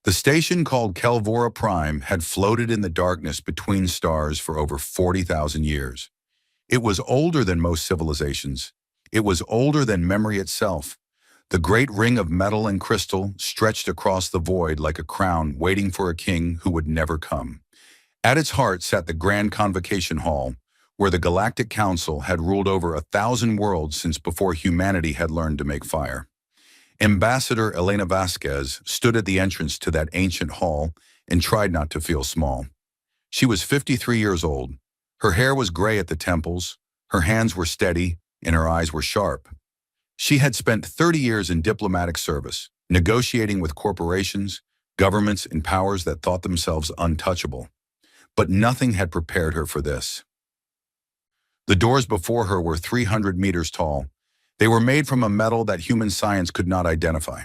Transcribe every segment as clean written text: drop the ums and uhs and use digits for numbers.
The station called Kelvora Prime had floated in the darkness between stars for over 40,000 years. It was older than most civilizations. It was older than memory itself. The great ring of metal and crystal stretched across the void like a crown waiting for a king who would never come. At its heart sat the Grand Convocation Hall, where the Galactic Council had ruled over 1,000 worlds since before humanity had learned to make fire. Ambassador Elena Vasquez stood at the entrance to that ancient hall and tried not to feel small. She was 53 years old. Her hair was gray at the temples, her hands were steady, and her eyes were sharp. She had spent 30 years in diplomatic service, negotiating with corporations, governments, and powers that thought themselves untouchable. But nothing had prepared her for this. The doors before her were 300 meters tall. They were made from a metal that human science could not identify.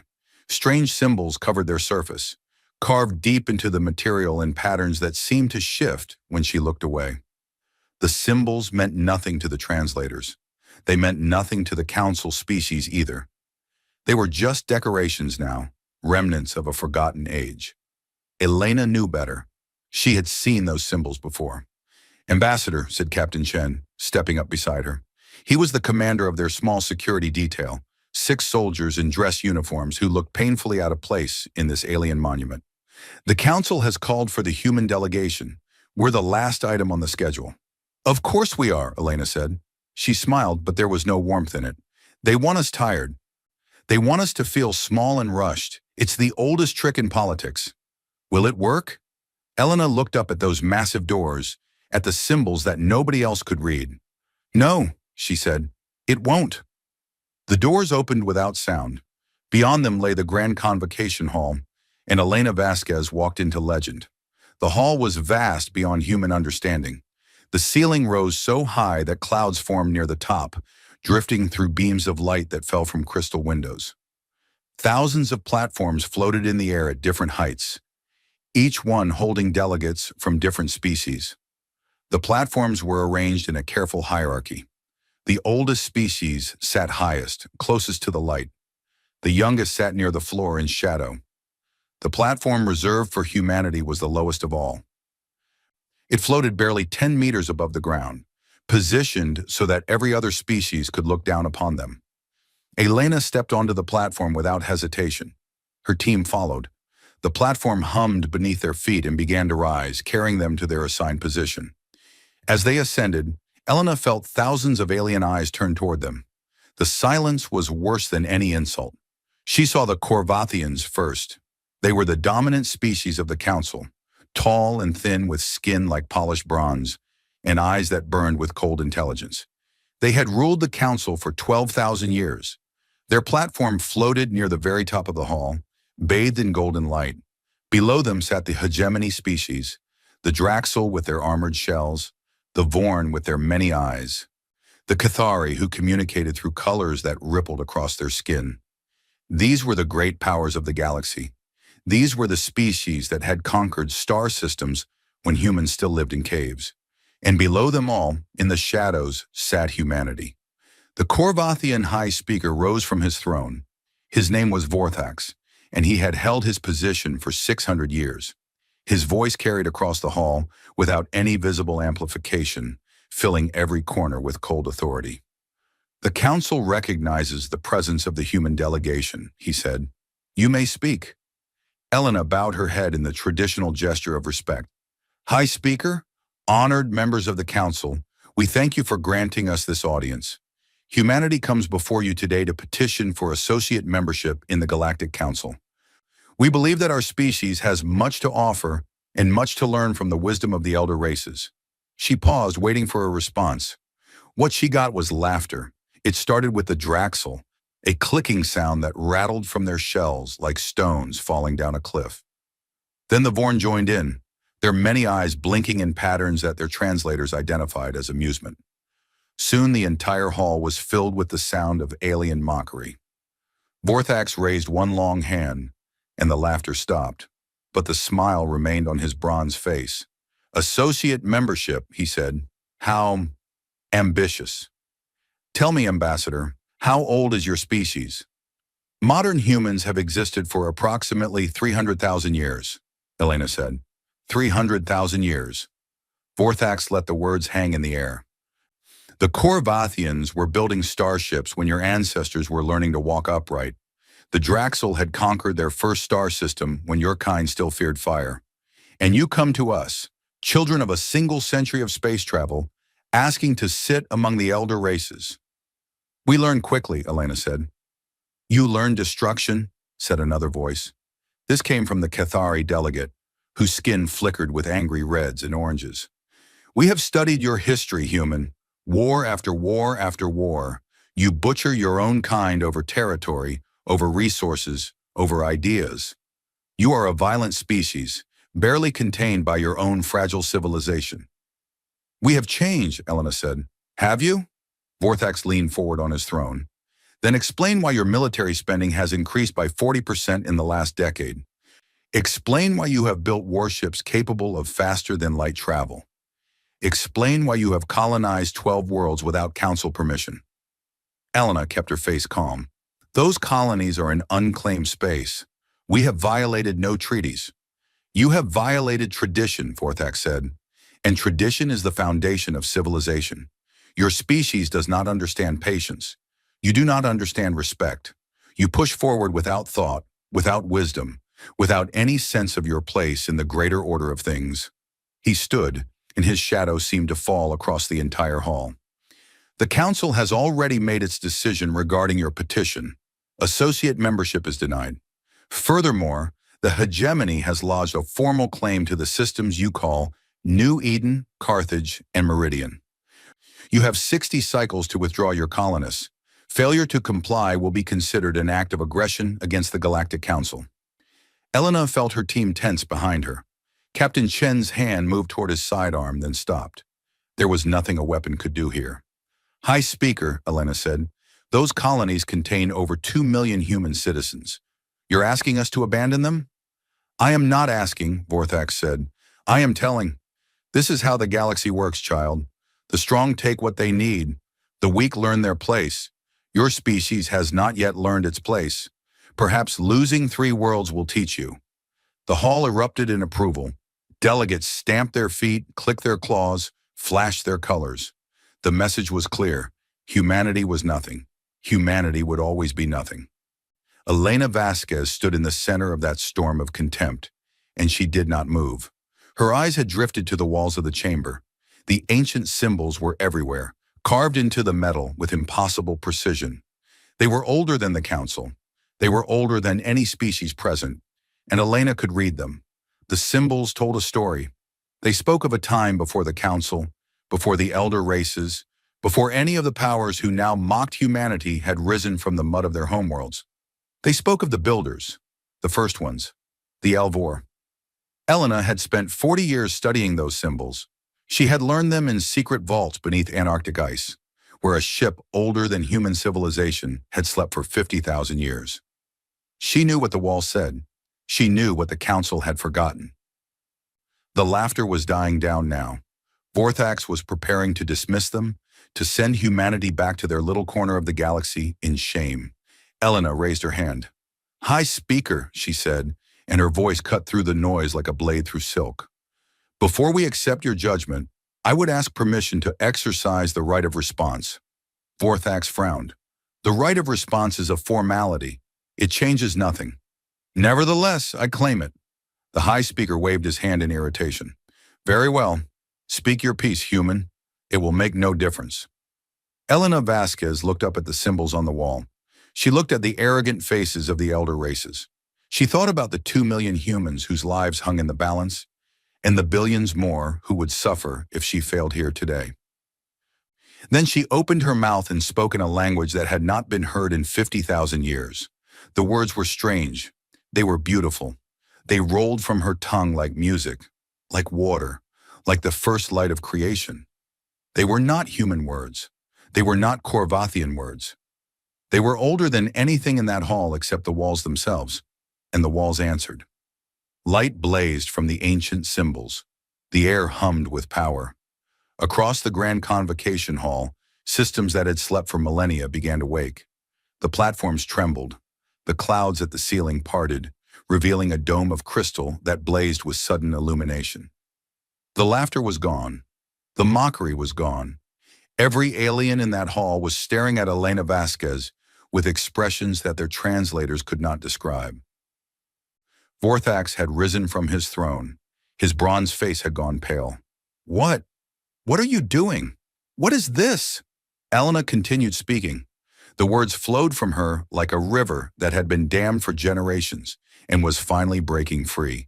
Strange symbols covered their surface, carved deep into the material in patterns that seemed to shift when she looked away. The symbols meant nothing to the translators. They meant nothing to the council species either. They were just decorations now, remnants of a forgotten age. Elena knew better. She had seen those symbols before. "Ambassador," said Captain Chen, stepping up beside her. He was the commander of their small security detail, 6 soldiers in dress uniforms who looked painfully out of place in this alien monument. "The council has called for the human delegation. We're the last item on the schedule." "Of course we are," Elena said. She smiled, but there was no warmth in it. "They want us tired. They want us to feel small and rushed. It's the oldest trick in politics." "Will it work?" Elena looked up at those massive doors, at the symbols that nobody else could read. "No," she said, "it won't." The doors opened without sound. Beyond them lay the Grand Convocation Hall, and Elena Vasquez walked into legend. The hall was vast beyond human understanding. The ceiling rose so high that clouds formed near the top, drifting through beams of light that fell from crystal windows. Thousands of platforms floated in the air at different heights, each one holding delegates from different species. The platforms were arranged in a careful hierarchy. The oldest species sat highest, closest to the light. The youngest sat near the floor in shadow. The platform reserved for humanity was the lowest of all. It floated barely 10 meters above the ground, positioned so that every other species could look down upon them. Elena stepped onto the platform without hesitation. Her team followed. The platform hummed beneath their feet and began to rise, carrying them to their assigned position. As they ascended, Elena felt thousands of alien eyes turn toward them. The silence was worse than any insult. She saw the Corvathians first. They were the dominant species of the council, tall and thin with skin like polished bronze, and eyes that burned with cold intelligence. They had ruled the council for 12,000 years. Their platform floated near the very top of the hall, bathed in golden light. Below them sat the hegemony species, the Draxel with their armored shells, the Vorn with their many eyes, the Cathari who communicated through colors that rippled across their skin. These were the great powers of the galaxy. These were the species that had conquered star systems when humans still lived in caves. And below them all, in the shadows, sat humanity. The Corvathian High Speaker rose from his throne. His name was Vorthax, and he had held his position for 600 years. His voice carried across the hall without any visible amplification, filling every corner with cold authority. "The council recognizes the presence of the human delegation," he said. "You may speak." Elena bowed her head in the traditional gesture of respect. "High Speaker, honored members of the council, we thank you for granting us this audience. Humanity comes before you today to petition for associate membership in the Galactic Council. We believe that our species has much to offer and much to learn from the wisdom of the elder races." She paused, waiting for a response. What she got was laughter. It started with the Draxel, a clicking sound that rattled from their shells like stones falling down a cliff. Then the Vorn joined in, their many eyes blinking in patterns that their translators identified as amusement. Soon the entire hall was filled with the sound of alien mockery. Vorthax raised one long hand, and the laughter stopped, but the smile remained on his bronze face. "Associate membership," he said. "How ambitious. Tell me, Ambassador, how old is your species?" Modern humans have existed for approximately 300,000 years, Elena said. 300,000 years. Vorthax let the words hang in the air. The Korvathians were building starships when your ancestors were learning to walk upright. The Draxel had conquered their first star system when your kind still feared fire. And you come to us, children of a single century of space travel, asking to sit among the elder races. We learn quickly, Elena said. You learn destruction, said another voice. This came from the Cathari delegate, whose skin flickered with angry reds and oranges. We have studied your history, human. War after war after war. You butcher your own kind over territory, over resources, over ideas. You are a violent species, barely contained by your own fragile civilization. We have changed, Elena said. Have you? Vorthax leaned forward on his throne. Then explain why your military spending has increased by 40% in the last decade. Explain why you have built warships capable of faster-than-light travel. Explain why you have colonized 12 worlds without council permission. Elena kept her face calm. Those colonies are in unclaimed space. We have violated no treaties. You have violated tradition, Vorthax said. And tradition is the foundation of civilization. Your species does not understand patience. You do not understand respect. You push forward without thought, without wisdom, without any sense of your place in the greater order of things. He stood, and his shadow seemed to fall across the entire hall. The council has already made its decision regarding your petition. Associate membership is denied. Furthermore, the hegemony has lodged a formal claim to the systems you call New Eden, Carthage, and Meridian. You have 60 cycles to withdraw your colonists. Failure to comply will be considered an act of aggression against the Galactic Council. Elena felt her team tense behind her. Captain Chen's hand moved toward his sidearm, then stopped. There was nothing a weapon could do here. High Speaker, Elena said, those colonies contain over 2 million human citizens. You're asking us to abandon them? I am not asking, Vorthax said. I am telling. This is how the galaxy works, child. The strong take what they need. The weak learn their place. Your species has not yet learned its place. Perhaps losing 3 worlds will teach you. The hall erupted in approval. Delegates stamped their feet, clicked their claws, flashed their colors. The message was clear. Humanity was nothing. Humanity would always be nothing. Elena Vasquez stood in the center of that storm of contempt, and she did not move. Her eyes had drifted to the walls of the chamber. The ancient symbols were everywhere, carved into the metal with impossible precision. They were older than the council. They were older than any species present, and Elena could read them. The symbols told a story. They spoke of a time before the council, before the elder races, before any of the powers who now mocked humanity had risen from the mud of their homeworlds. They spoke of the builders, the first ones, the Alvor. Elena had spent 40 years studying those symbols. She had learned them in secret vaults beneath Antarctic ice, where a ship older than human civilization had slept for 50,000 years. She knew what the wall said. She knew what the council had forgotten. The laughter was dying down now. Vorthax was preparing to dismiss them, to send humanity back to their little corner of the galaxy in shame. Elena raised her hand. High Speaker, she said, and her voice cut through the noise like a blade through silk. Before we accept your judgment, I would ask permission to exercise the right of response. Vorthax frowned. The right of response is a formality. It changes nothing. Nevertheless, I claim it. The High Speaker waved his hand in irritation. Very well. Speak your piece, human. It will make no difference. Elena Vasquez looked up at the symbols on the wall. She looked at the arrogant faces of the elder races. She thought about the 2 million humans whose lives hung in the balance, and the billions more who would suffer if she failed here today. Then she opened her mouth and spoke in a language that had not been heard in 50,000 years. The words were strange. They were beautiful. They rolled from her tongue like music, like water, like the first light of creation. They were not human words. They were not Korvathian words. They were older than anything in that hall except the walls themselves, and the walls answered. Light blazed from the ancient symbols. The air hummed with power. Across the Grand Convocation Hall, systems that had slept for millennia began to wake. The platforms trembled. The clouds at the ceiling parted, revealing a dome of crystal that blazed with sudden illumination. The laughter was gone. The mockery was gone. Every alien in that hall was staring at Elena Vasquez with expressions that their translators could not describe. Vorthax had risen from his throne. His bronze face had gone pale. What? What are you doing? What is this? Elena continued speaking. The words flowed from her like a river that had been dammed for generations and was finally breaking free.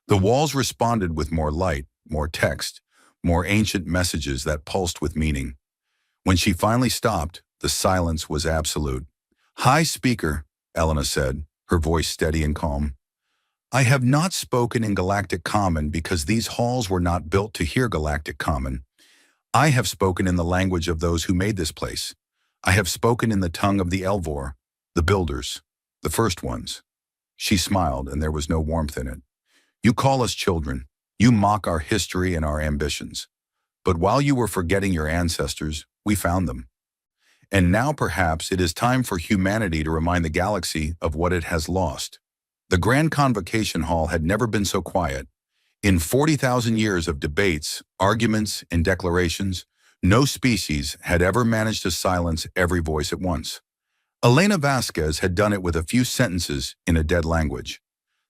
The walls responded with more light, more text, more ancient messages that pulsed with meaning. When she finally stopped, the silence was absolute. "High Speaker," Elena said, her voice steady and calm. "I have not spoken in Galactic Common because these halls were not built to hear Galactic Common. I have spoken in the language of those who made this place. I have spoken in the tongue of the Elvor, the builders, the first ones." She smiled, and there was no warmth in it. "You call us children. You mock our history and our ambitions. But while you were forgetting your ancestors, we found them. And now perhaps it is time for humanity to remind the galaxy of what it has lost." The Grand Convocation Hall had never been so quiet. In 40,000 years of debates, arguments, and declarations, no species had ever managed to silence every voice at once. Elena Vasquez had done it with a few sentences in a dead language.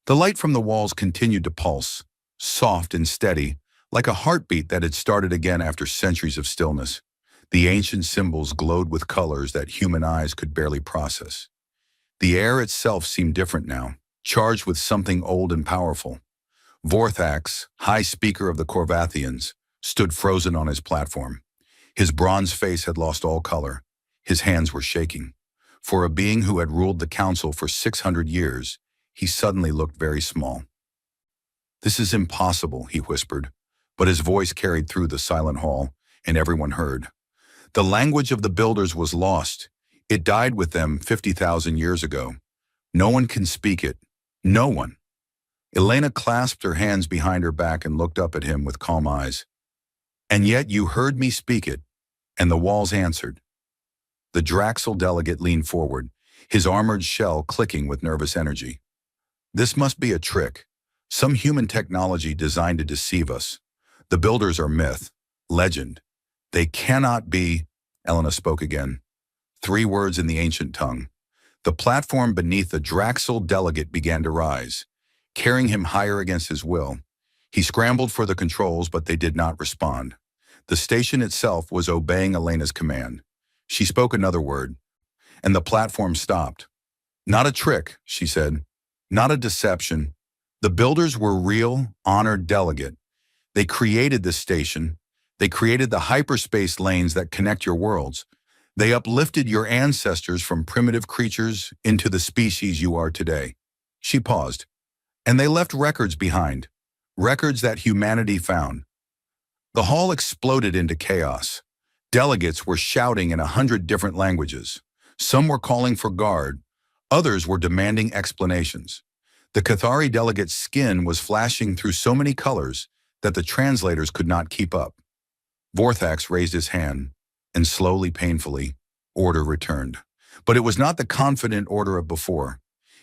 The light from the walls continued to pulse, soft and steady, like a heartbeat that had started again after centuries of stillness. The ancient symbols glowed with colors that human eyes could barely process. The air itself seemed different now, charged with something old and powerful. Vorthax, High Speaker of the Corvathians, stood frozen on his platform. His bronze face had lost all color. His hands were shaking. For a being who had ruled the council for 600 years, he suddenly looked very small. "This is impossible," he whispered, but his voice carried through the silent hall, and everyone heard. The language of the builders was lost. It died with them 50,000 years ago. No one can speak it. No one. Elena clasped her hands behind her back and looked up at him with calm eyes. "And yet you heard me speak it, and the walls answered." The Draxel delegate leaned forward, his armored shell clicking with nervous energy. "This must be a trick, some human technology designed to deceive us. The builders are myth, legend. They cannot be," Elena spoke again. 3 words in the ancient tongue. The platform beneath the Draxel delegate began to rise, carrying him higher against his will. He scrambled for the controls, but they did not respond. The station itself was obeying Elena's command. She spoke another word, and the platform stopped. "Not a trick," she said. "Not a deception. The builders were real, honored delegate. They created this station. They created the hyperspace lanes that connect your worlds. They uplifted your ancestors from primitive creatures into the species you are today." She paused. "And they left records behind, records that humanity found." The hall exploded into chaos. Delegates were shouting in 100 different languages. Some were calling for guard. Others were demanding explanations. The Cathari delegate's skin was flashing through so many colors that the translators could not keep up. Vorthax raised his hand, and slowly, painfully, order returned. But it was not the confident order of before.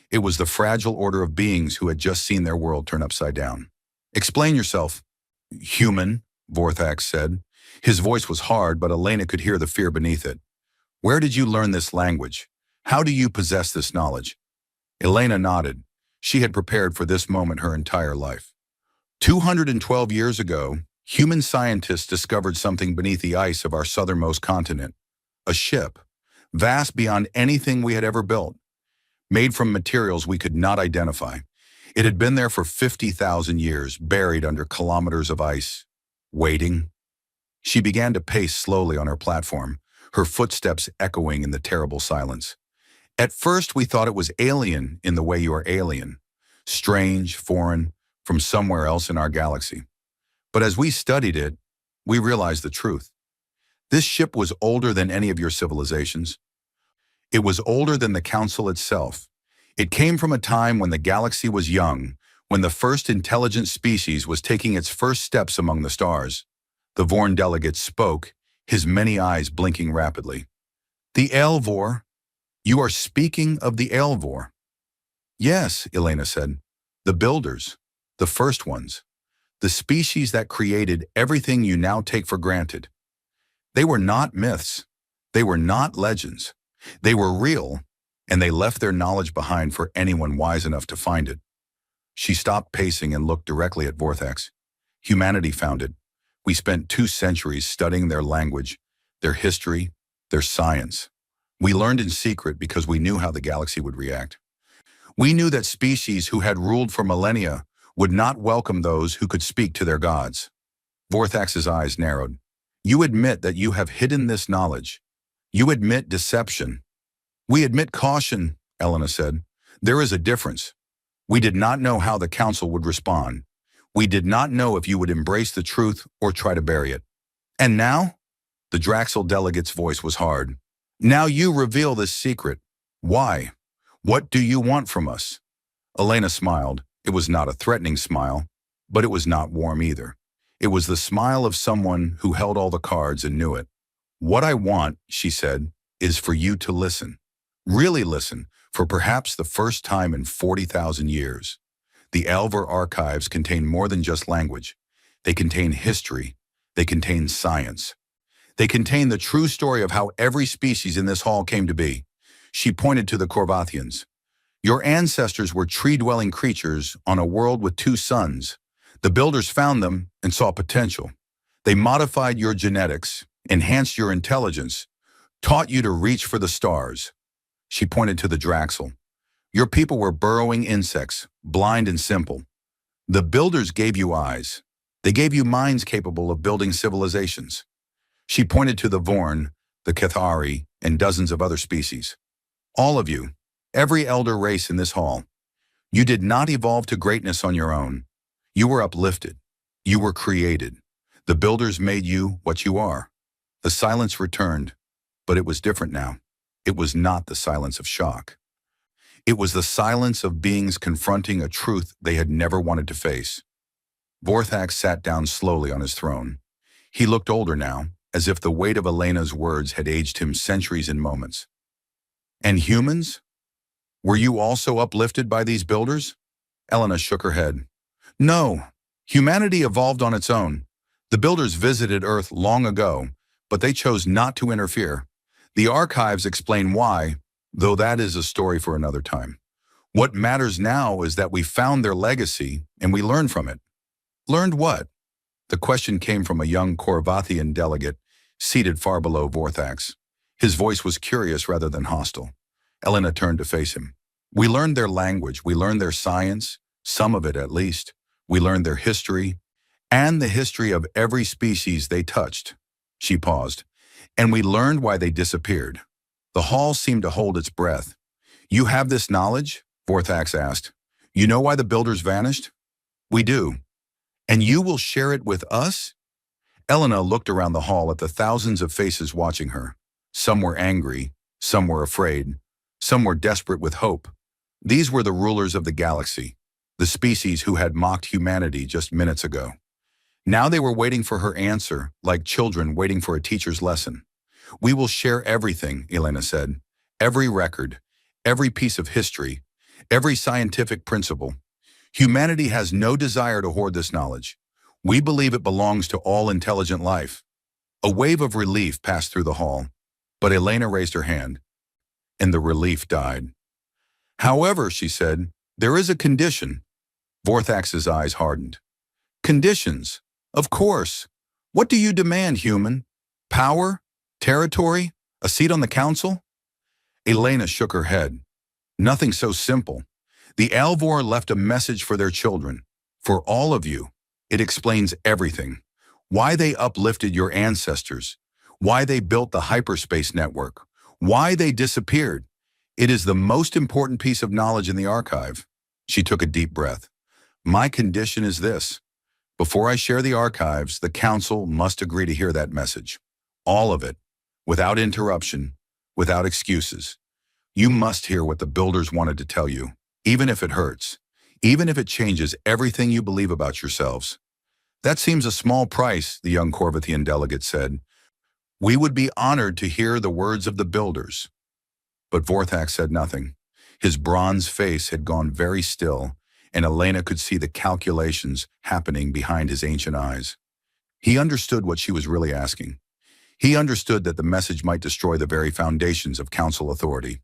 It was the fragile order of beings who had just seen their world turn upside down. "Explain yourself." "Human," Vorthax said. His voice was hard, but Elena could hear the fear beneath it. "Where did you learn this language? How do you possess this knowledge?" Elena nodded. She had prepared for this moment her entire life. 212 years ago, human scientists discovered something beneath the ice of our southernmost continent. A ship, vast beyond anything we had ever built, made from materials we could not identify. It had been there for 50,000 years, buried under kilometers of ice, waiting. She began to pace slowly on her platform, her footsteps echoing in the terrible silence. "At first we thought it was alien in the way you are alien, strange, foreign, from somewhere else in our galaxy. But as we studied it, we realized the truth. This ship was older than any of your civilizations. It was older than the Council itself. It came from a time when the galaxy was young, when the first intelligent species was taking its first steps among the stars." The Vorn delegate spoke, his many eyes blinking rapidly. "The Elvor. You are speaking of the Elvor." Yes, Elena said. The builders. The first ones. The species that created everything you now take for granted. They were not myths. They were not legends. They were real, and they left their knowledge behind for anyone wise enough to find it. She stopped pacing and looked directly at Vortex. Humanity found it. We spent 2 centuries studying their language, their history, their science. We learned in secret because we knew how the galaxy would react. We knew that species who had ruled for millennia would not welcome those who could speak to their gods. Vorthax's eyes narrowed. You admit that you have hidden this knowledge. You admit deception. We admit caution, Elena said. There is a difference. We did not know how the council would respond. We did not know if you would embrace the truth or try to bury it. And now? The Draxel delegate's voice was hard. Now you reveal this secret. Why? What do you want from us? Elena smiled. It was not a threatening smile, but it was not warm either. It was the smile of someone who held all the cards and knew it. What I want, she said, is for you to listen. Really listen, for perhaps the first time in 40,000 years. The Alvar archives contain more than just language. They contain history. They contain science. They contain the true story of how every species in this hall came to be. She pointed to the Corvathians. Your ancestors were tree-dwelling creatures on a world with 2 suns. The builders found them and saw potential. They modified your genetics, enhanced your intelligence, taught you to reach for the stars. She pointed to the Draxel. Your people were burrowing insects, blind and simple. The builders gave you eyes. They gave you minds capable of building civilizations. She pointed to the Vorn, the Cathari, and dozens of other species. All of you, every elder race in this hall. You did not evolve to greatness on your own. You were uplifted. You were created. The builders made you what you are. The silence returned, but it was different now. It was not the silence of shock. It was the silence of beings confronting a truth they had never wanted to face. Vorthax sat down slowly on his throne. He looked older now, as if the weight of Elena's words had aged him centuries in moments. And humans? Were you also uplifted by these builders? Elena shook her head. No, humanity evolved on its own. The builders visited Earth long ago, but they chose not to interfere. The archives explain why, though that is a story for another time. What matters now is that we found their legacy and we learned from it. Learned what? The question came from a young Corvathian delegate seated far below Vorthax. His voice was curious rather than hostile. Elena turned to face him. We learned their language, we learned their science, some of it at least. We learned their history, and the history of every species they touched. She paused. And we learned why they disappeared. The hall seemed to hold its breath. You have this knowledge? Vorthax asked. You know why the builders vanished? We do. And you will share it with us? Elena looked around the hall at the thousands of faces watching her. Some were angry, some were afraid, some were desperate with hope. These were the rulers of the galaxy, the species who had mocked humanity just minutes ago. Now they were waiting for her answer, like children waiting for a teacher's lesson. We will share everything, Elena said. Every record, every piece of history, every scientific principle. Humanity has no desire to hoard this knowledge. We believe it belongs to all intelligent life. A wave of relief passed through the hall, but Elena raised her hand, and the relief died. However, she said, there is a condition. Vorthax's eyes hardened. Conditions? Of course. What do you demand, human? Power? Territory? A seat on the council? Elena shook her head. Nothing so simple. The Alvor left a message for their children. For all of you. It explains everything. Why they uplifted your ancestors. Why they built the hyperspace network. Why they disappeared. It is the most important piece of knowledge in the archive. She took a deep breath. My condition is this. Before I share the archives, the council must agree to hear that message. All of it. Without interruption. Without excuses. You must hear what the builders wanted to tell you. Even if it hurts. Even if it changes everything you believe about yourselves. That seems a small price, the young Corvathian delegate said. We would be honored to hear the words of the builders. But Vorthax said nothing. His bronze face had gone very still, and Elena could see the calculations happening behind his ancient eyes. He understood what she was really asking. He understood that the message might destroy the very foundations of council authority.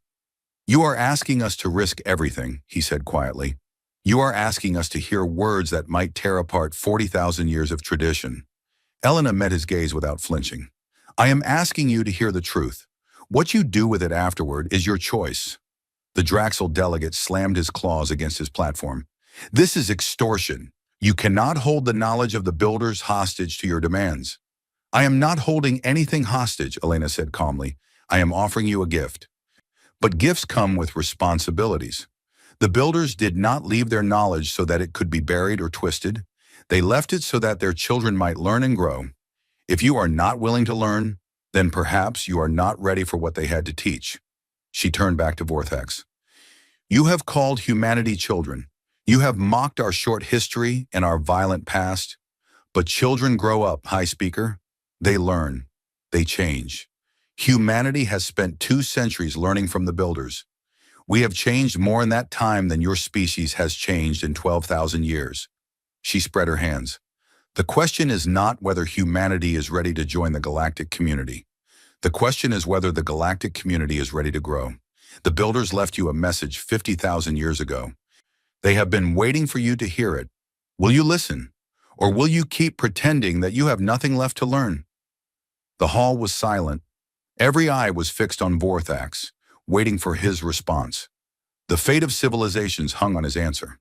"You are asking us to risk everything," he said quietly. "You are asking us to hear words that might tear apart 40,000 years of tradition." Elena met his gaze without flinching. "I am asking you to hear the truth. What you do with it afterward is your choice." The Draxel delegate slammed his claws against his platform. "This is extortion. You cannot hold the knowledge of the builders hostage to your demands." "I am not holding anything hostage," Elena said calmly. "I am offering you a gift." But gifts come with responsibilities. The builders did not leave their knowledge so that it could be buried or twisted. They left it so that their children might learn and grow. If you are not willing to learn, then perhaps you are not ready for what they had to teach. She turned back to Vortex. "You have called humanity children. You have mocked our short history and our violent past. But children grow up, High Speaker. They learn. They change. Humanity has spent 2 centuries learning from the builders. We have changed more in that time than your species has changed in 12,000 years. She spread her hands. "The question is not whether humanity is ready to join the galactic community. The question is whether the galactic community is ready to grow. The builders left you a message 50,000 years ago. They have been waiting for you to hear it. Will you listen? Or will you keep pretending that you have nothing left to learn?" The hall was silent. Every eye was fixed on Vortex, waiting for his response. The fate of civilizations hung on his answer.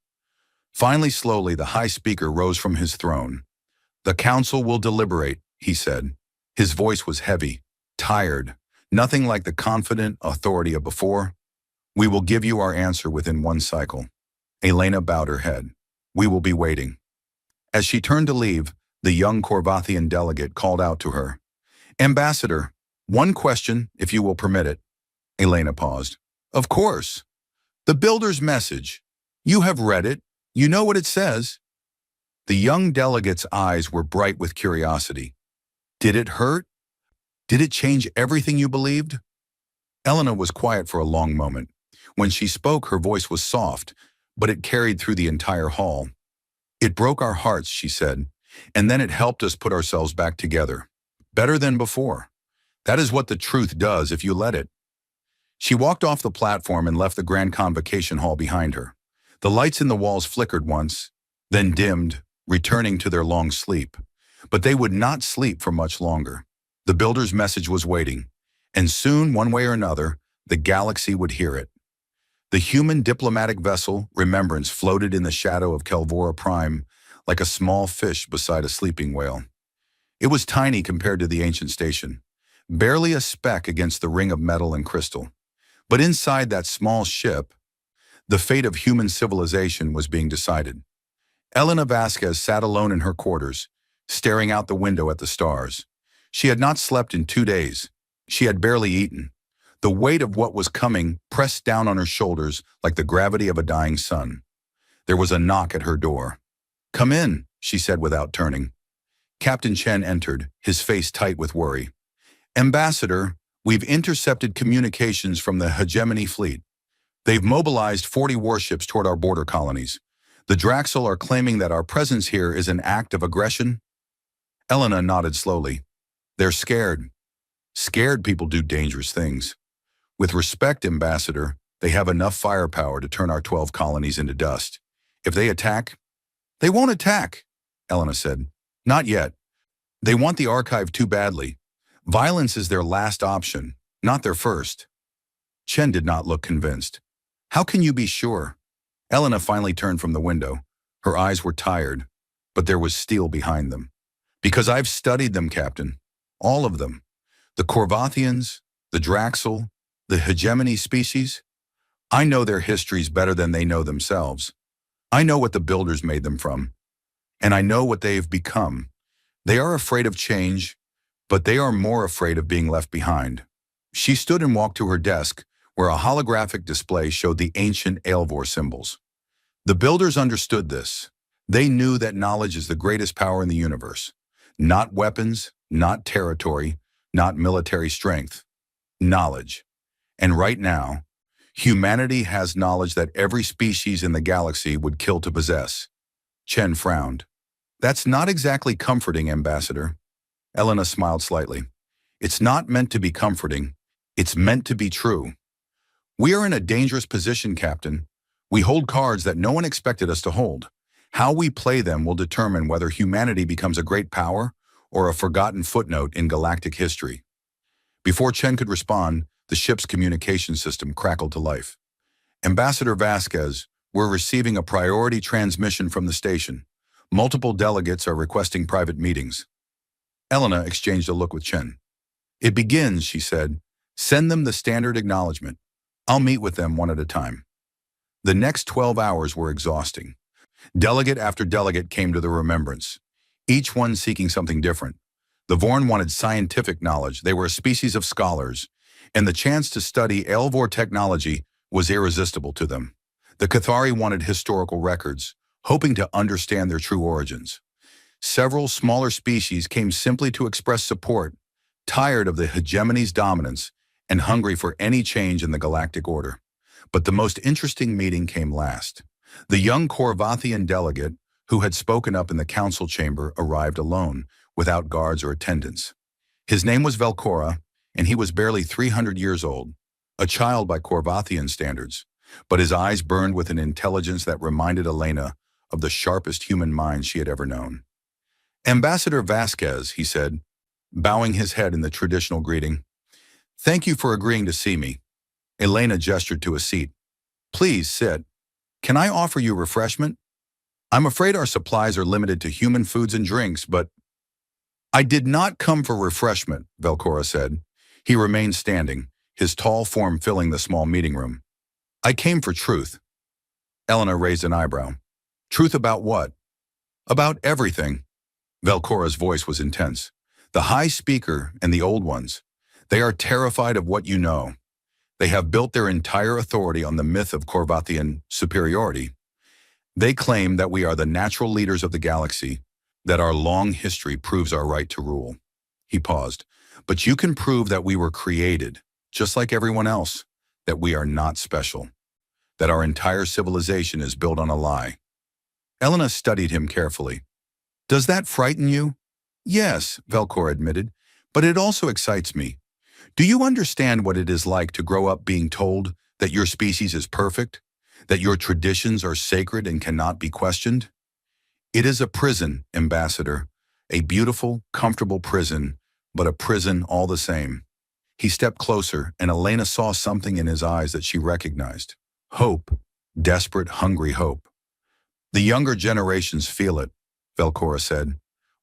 Finally, slowly, the High Speaker rose from his throne. "The council will deliberate," he said. His voice was heavy, tired, nothing like the confident authority of before. "We will give you our answer within 1 cycle." Elena bowed her head. "We will be waiting." As she turned to leave, the young Corvathian delegate called out to her. "Ambassador, 1 question, if you will permit it." Elena paused. "Of course. The builder's message. You have read it. You know what it says." The young delegate's eyes were bright with curiosity. "Did it hurt? Did it change everything you believed?" Elena was quiet for a long moment. When she spoke, her voice was soft, but it carried through the entire hall. "It broke our hearts," she said, "and then it helped us put ourselves back together. Better than before. That is what the truth does if you let it." She walked off the platform and left the Grand Convocation Hall behind her. The lights in the walls flickered once, then dimmed, returning to their long sleep. But they would not sleep for much longer. The builder's message was waiting, and soon, one way or another, the galaxy would hear it. The human diplomatic vessel, Remembrance, floated in the shadow of Kelvora Prime like a small fish beside a sleeping whale. It was tiny compared to the ancient station, barely a speck against the ring of metal and crystal. But inside that small ship, the fate of human civilization was being decided. Elena Vasquez sat alone in her quarters, staring out the window at the stars. She had not slept in 2 days. She had barely eaten. The weight of what was coming pressed down on her shoulders like the gravity of a dying sun. There was a knock at her door. "Come in," she said without turning. Captain Chen entered, his face tight with worry. "Ambassador, we've intercepted communications from the Hegemony fleet. They've mobilized 40 warships toward our border colonies. The Draxel are claiming that our presence here is an act of aggression." Elena nodded slowly. "They're scared. Scared people do dangerous things. With respect, Ambassador, they have enough firepower to turn our 12 colonies into dust. If they attack, they won't attack," Elena said. "Not yet. They want the archive too badly. Violence is their last option, not their first." Chen did not look convinced. "How can you be sure?" Elena finally turned from the window. Her eyes were tired, but there was steel behind them. "Because I've studied them, Captain. All of them. The Corvathians, the Draxel, the Hegemony species. I know their histories better than they know themselves. I know what the builders made them from. And I know what they've become. They are afraid of change, but they are more afraid of being left behind." She stood and walked to her desk, where a holographic display showed the ancient Aelvor symbols. The builders understood this. They knew that knowledge is the greatest power in the universe. Not weapons, not territory, not military strength. Knowledge. And right now, Humanity has knowledge that every species in the galaxy would kill to possess. Chen frowned. That's not exactly comforting, Ambassador. Elena smiled slightly. It's not meant to be comforting. It's meant to be true. We are in a dangerous position, Captain. We hold cards that no one expected us to hold. How we play them will determine whether humanity becomes a great power or a forgotten footnote in galactic history. Before Chen could respond, the ship's communication system crackled to life. Ambassador Vasquez, we're receiving a priority transmission from the station. Multiple delegates are requesting private meetings. Elena exchanged a look with Chen. It begins, she said. Send them the standard acknowledgement. I'll meet with them one at a time. The next 12 hours were exhausting. Delegate after delegate came to the remembrance, each one seeking something different. The Vorn wanted scientific knowledge. They were a species of scholars, and the chance to study Elvor technology was irresistible to them. The Cathari wanted historical records, hoping to understand their true origins. Several smaller species came simply to express support, tired of the hegemony's dominance and hungry for any change in the galactic order. But the most interesting meeting came last. The young Korvathian delegate, who had spoken up in the council chamber, arrived alone, without guards or attendants. His name was Velcora, and he was barely 300 years old, a child by Korvathian standards, but his eyes burned with an intelligence that reminded Elena of the sharpest human mind she had ever known. Ambassador Vasquez, he said, bowing his head in the traditional greeting. Thank you for agreeing to see me. Elena gestured to a seat. Please sit. Can I offer you refreshment? I'm afraid our supplies are limited to human foods and drinks, but I did not come for refreshment, Velcora said. He remained standing, his tall form filling the small meeting room. I came for truth. Elena raised an eyebrow. Truth about what? About everything. Velcora's voice was intense. The High Speaker and the Old Ones. They are terrified of what you know. They have built their entire authority on the myth of Korvathian superiority. They claim that we are the natural leaders of the galaxy, that our long history proves our right to rule. He paused. But you can prove that we were created, just like everyone else, that we are not special, that our entire civilization is built on a lie. Elena studied him carefully. Does that frighten you? Yes, Velcora admitted, but it also excites me. Do you understand what it is like to grow up being told that your species is perfect, that your traditions are sacred and cannot be questioned? It is a prison, Ambassador, a beautiful, comfortable prison, but a prison all the same. He stepped closer, and Elena saw something in his eyes that she recognized. Hope, desperate, hungry hope. The younger generations feel it, Velcora said.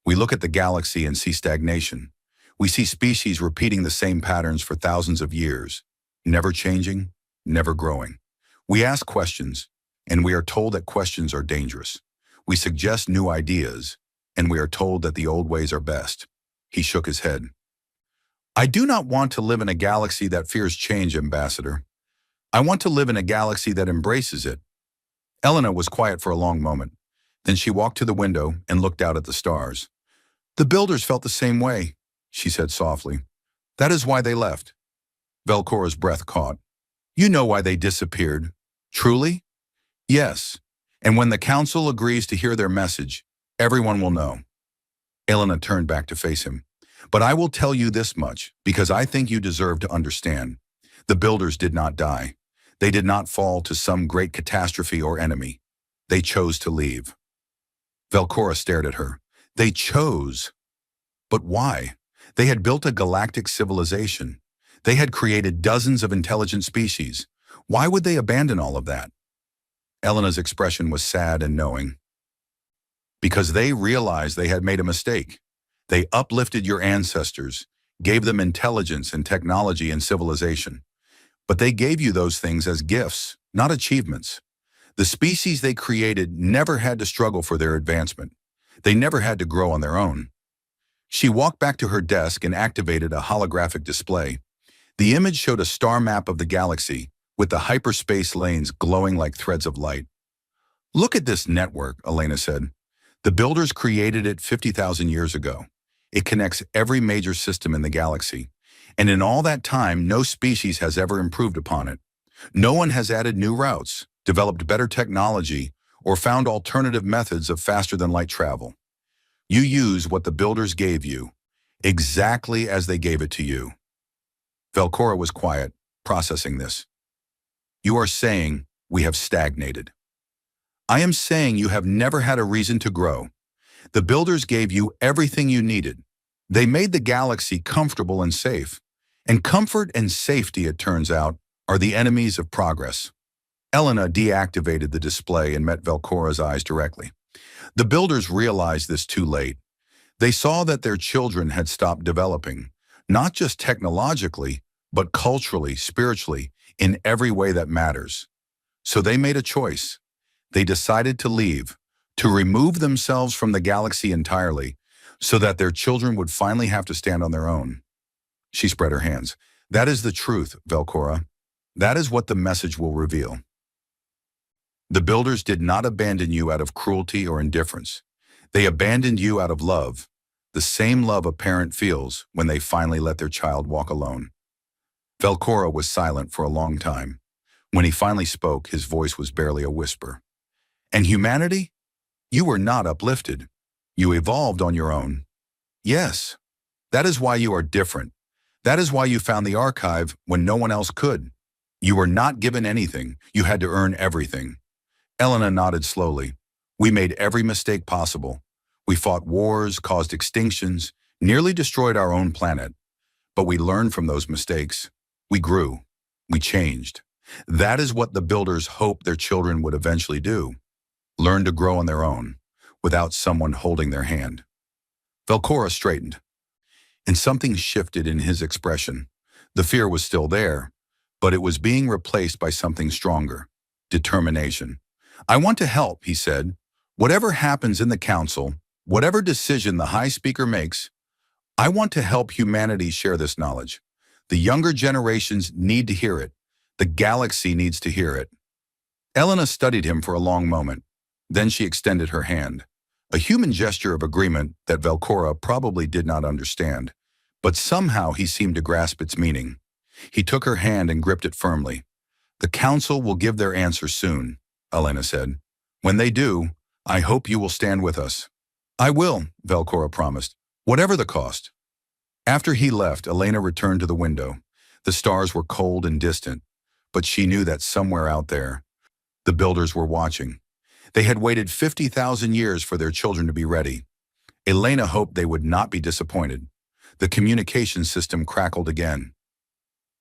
We look at the galaxy and see stagnation. We see species repeating the same patterns for thousands of years, never changing, never growing. We ask questions, and we are told that questions are dangerous. We suggest new ideas, and we are told that the old ways are best. He shook his head. I do not want to live in a galaxy that fears change, Ambassador. I want to live in a galaxy that embraces it. Elena was quiet for a long moment. Then she walked to the window and looked out at the stars. The builders felt the same way, she said softly. That is why they left. Velcora's breath caught. You know why they disappeared. Truly? Yes. And when the council agrees to hear their message, everyone will know. Elena turned back to face him. But I will tell you this much, because I think you deserve to understand. The builders did not die. They did not fall to some great catastrophe or enemy. They chose to leave. Velcora stared at her. They chose. But why? They had built a galactic civilization. They had created dozens of intelligent species. Why would they abandon all of that? Elena's expression was sad and knowing. Because they realized they had made a mistake. They uplifted your ancestors, gave them intelligence and technology and civilization. But they gave you those things as gifts, not achievements. The species they created never had to struggle for their advancement. They never had to grow on their own. She walked back to her desk and activated a holographic display. The image showed a star map of the galaxy, with the hyperspace lanes glowing like threads of light. Look at this network, Elena said. The builders created it 50,000 years ago. It connects every major system in the galaxy. And in all that time, no species has ever improved upon it. No one has added new routes, developed better technology, or found alternative methods of faster-than-light travel. You use what the builders gave you, exactly as they gave it to you. Velcora was quiet, processing this. You are saying we have stagnated. I am saying you have never had a reason to grow. The builders gave you everything you needed. They made the galaxy comfortable and safe. And comfort and safety, it turns out, are the enemies of progress. Elena deactivated the display and met Velcora's eyes directly. The builders realized this too late. They saw that their children had stopped developing, not just technologically, but culturally, spiritually, in every way that matters. So they made a choice. They decided to leave, to remove themselves from the galaxy entirely, so that their children would finally have to stand on their own. She spread her hands. That is the truth, Velcora. That is what the message will reveal. The builders did not abandon you out of cruelty or indifference. They abandoned you out of love, the same love a parent feels when they finally let their child walk alone. Velcora was silent for a long time. When he finally spoke, his voice was barely a whisper. And humanity? You were not uplifted. You evolved on your own. Yes, that is why you are different. That is why you found the archive when no one else could. You were not given anything. You had to earn everything. Elena nodded slowly. We made every mistake possible. We fought wars, caused extinctions, nearly destroyed our own planet. But we learned from those mistakes. We grew. We changed. That is what the builders hoped their children would eventually do. Learn to grow on their own, without someone holding their hand. Velcora straightened, and something shifted in his expression. The fear was still there, but it was being replaced by something stronger: determination. I want to help, he said. Whatever happens in the council, whatever decision the High Speaker makes, I want to help humanity share this knowledge. The younger generations need to hear it. The galaxy needs to hear it. Elena studied him for a long moment. Then she extended her hand, a human gesture of agreement that Velcora probably did not understand, but somehow he seemed to grasp its meaning. He took her hand and gripped it firmly. The council will give their answer soon, Elena said. When they do, I hope you will stand with us. I will, Velcora promised, whatever the cost. After he left, Elena returned to the window. The stars were cold and distant, but she knew that somewhere out there, the builders were watching. They had waited 50,000 years for their children to be ready. Elena hoped they would not be disappointed. The communication system crackled again.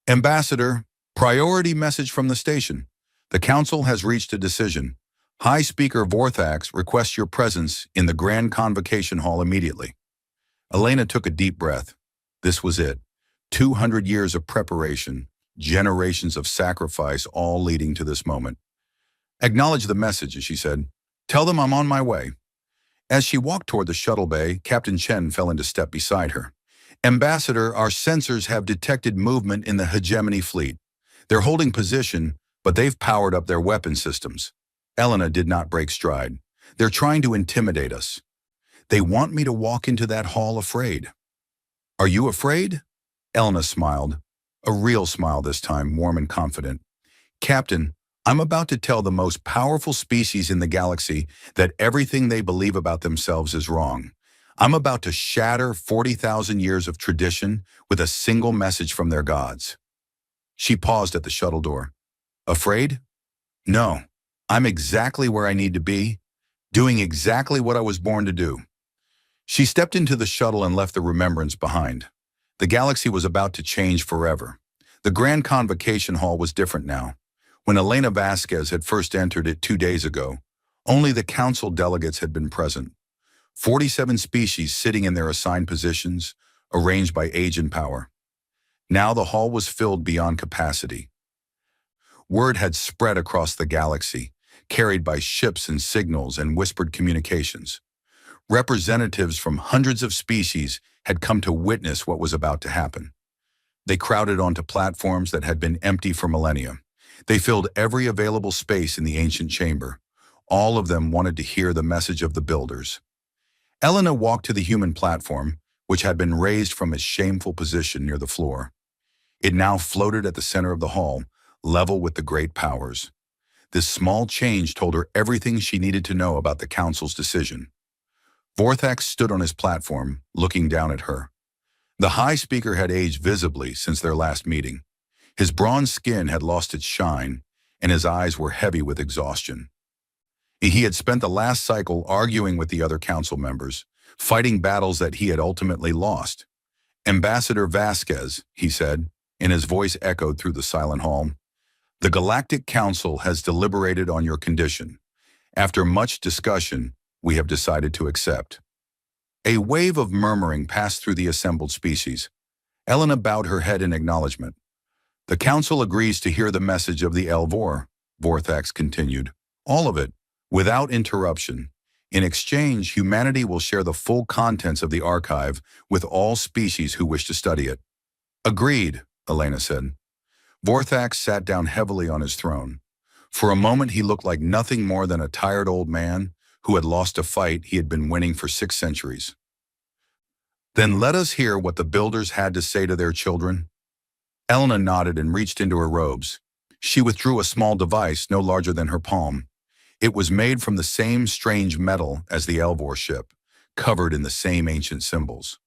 Ambassador, priority message from the station. The council has reached a decision. High Speaker Vorthax requests your presence in the Grand Convocation Hall immediately. Elena took a deep breath. This was it. 200 years of preparation, generations of sacrifice, all leading to this moment. Acknowledge the message, she said. Tell them I'm on my way. As she walked toward the shuttle bay, Captain Chen fell into step beside her. Ambassador, our sensors have detected movement in the hegemony fleet. They're holding position, but they've powered up their weapon systems. Elena did not break stride. They're trying to intimidate us. They want me to walk into that hall afraid. Are you afraid? Elena smiled. A real smile this time, warm and confident. Captain, I'm about to tell the most powerful species in the galaxy that everything they believe about themselves is wrong. I'm about to shatter 40,000 years of tradition with a single message from their gods. She paused at the shuttle door. Afraid? No. I'm exactly where I need to be, doing exactly what I was born to do. She stepped into the shuttle and left the remembrance behind. The galaxy was about to change forever. The Grand Convocation Hall was different now. When Elena Vasquez had first entered it 2 days ago, only the council delegates had been present. 47 species sitting in their assigned positions, arranged by age and power. Now the hall was filled beyond capacity. Word had spread across the galaxy, carried by ships and signals and whispered communications. Representatives from hundreds of species had come to witness what was about to happen. They crowded onto platforms that had been empty for millennia. They filled every available space in the ancient chamber. All of them wanted to hear the message of the builders. Elena walked to the human platform, which had been raised from its shameful position near the floor. It now floated at the center of the hall, level with the great powers. This small change told her everything she needed to know about the Council's decision. Vorthax stood on his platform, looking down at her. The High Speaker had aged visibly since their last meeting. His bronze skin had lost its shine, and his eyes were heavy with exhaustion. He had spent the last cycle arguing with the other council members, fighting battles that he had ultimately lost. "Ambassador Vasquez," he said, and his voice echoed through the silent hall, "the Galactic Council has deliberated on your condition. After much discussion, we have decided to accept." A wave of murmuring passed through the assembled species. Elena bowed her head in acknowledgement. "The Council agrees to hear the message of the Elvor," Vorthax continued. "All of it, without interruption. In exchange, humanity will share the full contents of the archive with all species who wish to study it." "Agreed," Elena said. Vorthax sat down heavily on his throne. For a moment he looked like nothing more than a tired old man who had lost a fight he had been winning for 6 centuries. "Then let us hear what the builders had to say to their children." Elena nodded and reached into her robes. She withdrew a small device no larger than her palm. It was made from the same strange metal as the Elvor ship, covered in the same ancient symbols.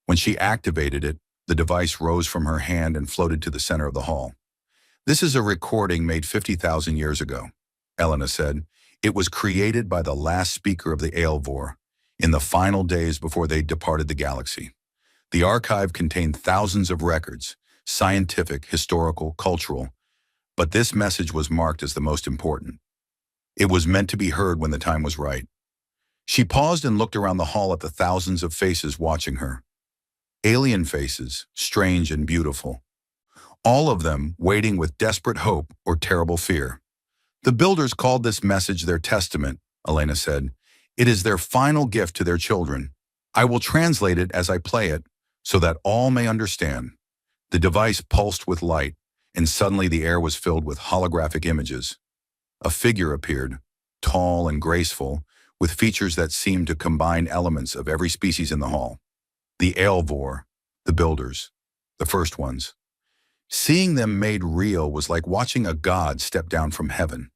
When she activated it, the device rose from her hand and floated to the center of the hall. "This is a recording made 50,000 years ago," Elena said. "It was created by the last speaker of the Elvor, in the final days before they departed the galaxy. The archive contained thousands of records, scientific, historical, cultural, but this message was marked as the most important. It was meant to be heard when the time was right." She paused and looked around the hall at the thousands of faces watching her. Alien faces, strange and beautiful. All of them waiting with desperate hope or terrible fear. "The builders called this message their testament," Elena said. "It is their final gift to their children. I will translate it as I play it, so that all may understand." The device pulsed with light, and suddenly the air was filled with holographic images. A figure appeared, tall and graceful, with features that seemed to combine elements of every species in the hall. The Elvor, the builders, the first ones. Seeing them made real was like watching a god step down from heaven.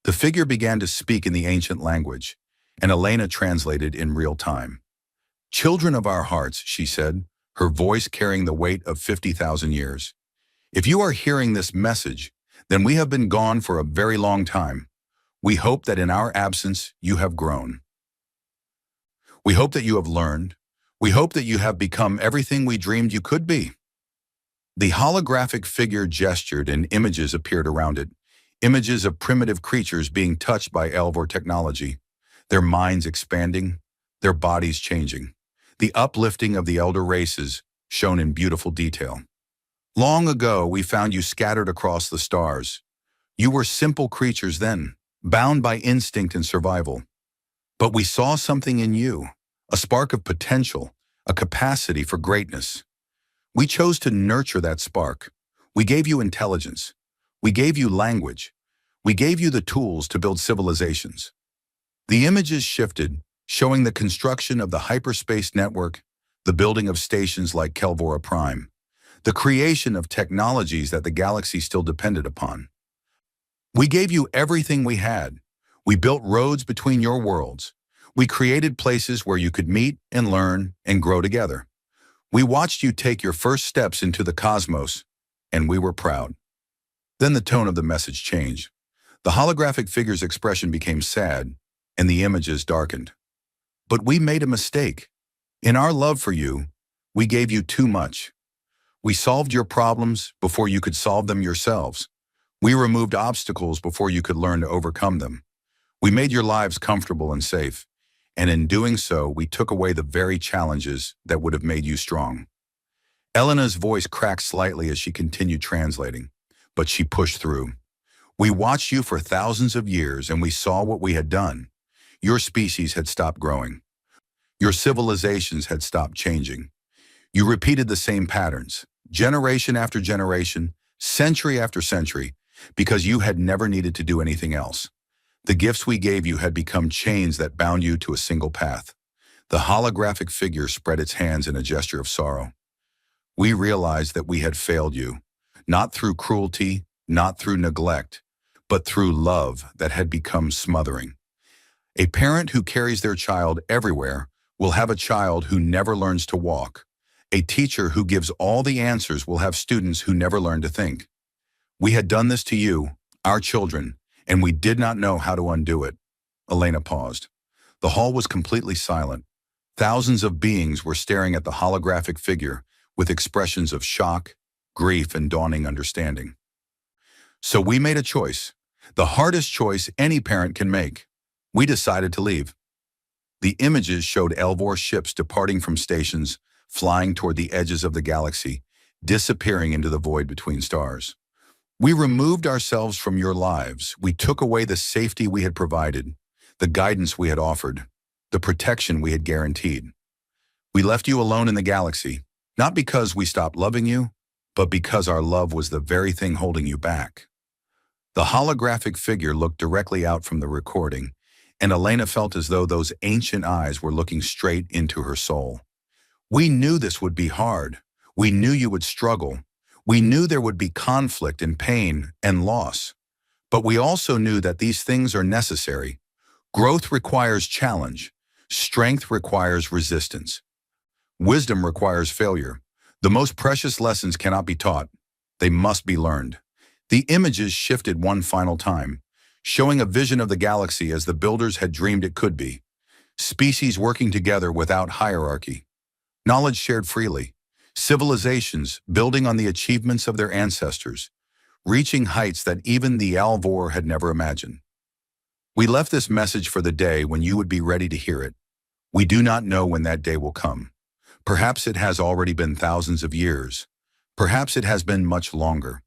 The figure began to speak in the ancient language, and Elena translated in real time. "Children of our hearts," she said, her voice carrying the weight of 50,000 years. "If you are hearing this message, then we have been gone for a very long time. We hope that in our absence you have grown. We hope that you have learned. We hope that you have become everything we dreamed you could be." The holographic figure gestured and images appeared around it, images of primitive creatures being touched by Elvor technology, their minds expanding, their bodies changing, the uplifting of the elder races shown in beautiful detail. "Long ago, we found you scattered across the stars. You were simple creatures then, bound by instinct and survival. But we saw something in you, a spark of potential, a capacity for greatness. We chose to nurture that spark. We gave you intelligence. We gave you language. We gave you the tools to build civilizations." The images shifted, showing the construction of the hyperspace network, the building of stations like Kelvora Prime, the creation of technologies that the galaxy still depended upon. "We gave you everything we had. We built roads between your worlds. We created places where you could meet and learn and grow together. We watched you take your first steps into the cosmos, and we were proud." Then the tone of the message changed. The holographic figure's expression became sad, and the images darkened. "But we made a mistake. In our love for you, we gave you too much. We solved your problems before you could solve them yourselves. We removed obstacles before you could learn to overcome them. We made your lives comfortable and safe, and in doing so, we took away the very challenges that would have made you strong." Elena's voice cracked slightly as she continued translating, but she pushed through. "We watched you for thousands of years, and we saw what we had done. Your species had stopped growing. Your civilizations had stopped changing. You repeated the same patterns, generation after generation, century after century, because you had never needed to do anything else. The gifts we gave you had become chains that bound you to a single path." The holographic figure spread its hands in a gesture of sorrow. "We realized that we had failed you, not through cruelty, not through neglect, but through love that had become smothering. A parent who carries their child everywhere will have a child who never learns to walk. A teacher who gives all the answers will have students who never learn to think. We had done this to you, our children, and we did not know how to undo it. Elena paused. The hall was completely silent. Thousands of beings were staring at the holographic figure with expressions of shock, grief, and dawning understanding. So we made a choice, the hardest choice any parent can make. We decided to leave. The images showed Elvor ships departing from stations, flying toward the edges of the galaxy, disappearing into the void between stars. We removed ourselves from your lives. We took away the safety we had provided, the guidance we had offered, the protection we had guaranteed. We left you alone in the galaxy, not because we stopped loving you, but because our love was the very thing holding you back. The holographic figure looked directly out from the recording, and Elena felt as though those ancient eyes were looking straight into her soul. We knew this would be hard. We knew you would struggle. We knew there would be conflict and pain and loss. But we also knew that these things are necessary. Growth requires challenge. Strength requires resistance. Wisdom requires failure. The most precious lessons cannot be taught. They must be learned. The images shifted one final time, showing a vision of the galaxy as the builders had dreamed it could be. Species working together without hierarchy. Knowledge shared freely. Civilizations building on the achievements of their ancestors, reaching heights that even the Alvor had never imagined. We left this message for the day when you would be ready to hear it. We do not know when that day will come. Perhaps it has already been thousands of years. Perhaps it has been much longer.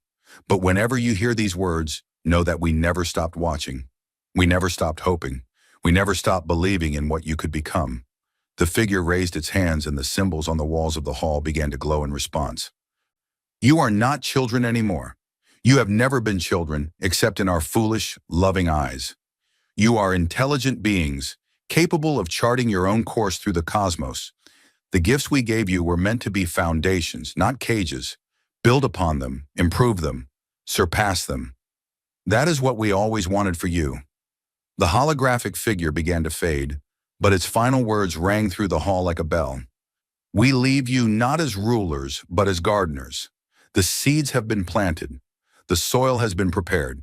But whenever you hear these words, know that we never stopped watching. We never stopped hoping. We never stopped believing in what you could become. The figure raised its hands and the symbols on the walls of the hall began to glow in response. You are not children anymore. You have never been children except in our foolish, loving eyes. You are intelligent beings, capable of charting your own course through the cosmos. The gifts we gave you were meant to be foundations, not cages. Build upon them, improve them, surpass them. That is what we always wanted for you. The holographic figure began to fade, but its final words rang through the hall like a bell. We leave you not as rulers, but as gardeners. The seeds have been planted. The soil has been prepared.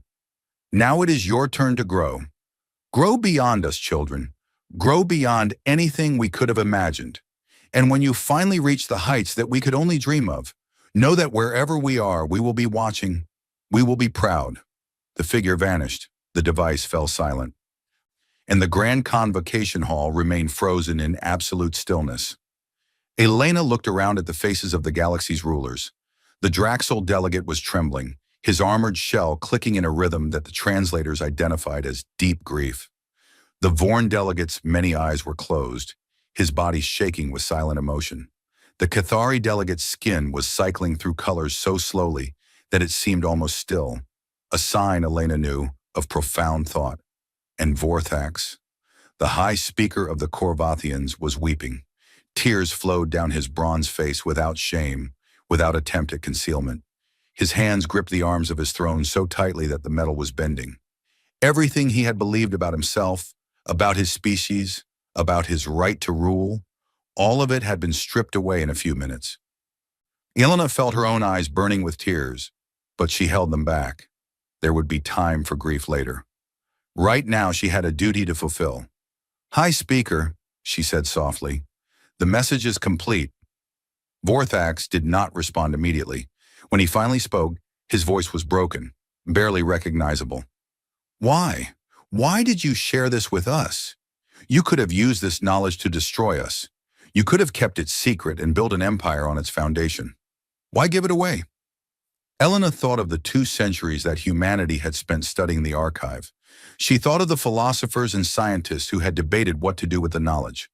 Now it is your turn to grow. Grow beyond us, children. Grow beyond anything we could have imagined. And when you finally reach the heights that we could only dream of, know that wherever we are, we will be watching. We will be proud. The figure vanished. The device fell silent. And the grand convocation hall remained frozen in absolute stillness. Elena looked around at the faces of the galaxy's rulers. The Draxel delegate was trembling, his armored shell clicking in a rhythm that the translators identified as deep grief. The Vorn delegate's many eyes were closed, his body shaking with silent emotion. The Cathari delegate's skin was cycling through colors so slowly that it seemed almost still, a sign, Elena knew, of profound thought. And Vorthax, the high speaker of the Korvathians, was weeping. Tears flowed down his bronze face without shame, without attempt at concealment. His hands gripped the arms of his throne so tightly that the metal was bending. Everything he had believed about himself, about his species, about his right to rule, all of it had been stripped away in a few minutes. Elena felt her own eyes burning with tears, but she held them back. There would be time for grief later. Right now, she had a duty to fulfill. High Speaker, she said softly, the message is complete. Vorthax did not respond immediately. When he finally spoke, his voice was broken, barely recognizable. Why? Why did you share this with us? You could have used this knowledge to destroy us. You could have kept it secret and built an empire on its foundation. Why give it away? Elena thought of the 2 centuries that humanity had spent studying the archive. She thought of the philosophers and scientists who had debated what to do with the knowledge.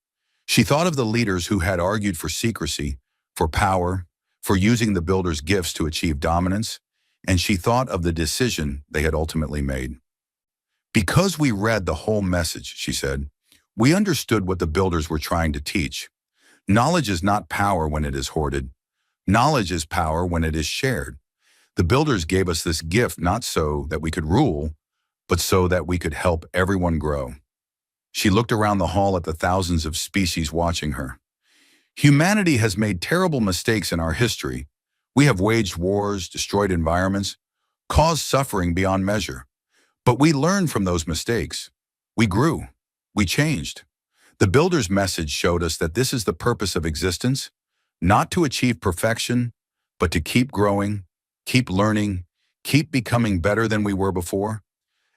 She thought of the leaders who had argued for secrecy, for power, for using the builders' gifts to achieve dominance, and she thought of the decision they had ultimately made. Because we read the whole message, she said, we understood what the builders were trying to teach. Knowledge is not power when it is hoarded. Knowledge is power when it is shared. The builders gave us this gift not so that we could rule, but so that we could help everyone grow. She looked around the hall at the thousands of species watching her. Humanity has made terrible mistakes in our history. We have waged wars, destroyed environments, caused suffering beyond measure. But we learned from those mistakes. We grew. We changed. The builder's message showed us that this is the purpose of existence, not to achieve perfection, but to keep growing, keep learning, keep becoming better than we were before.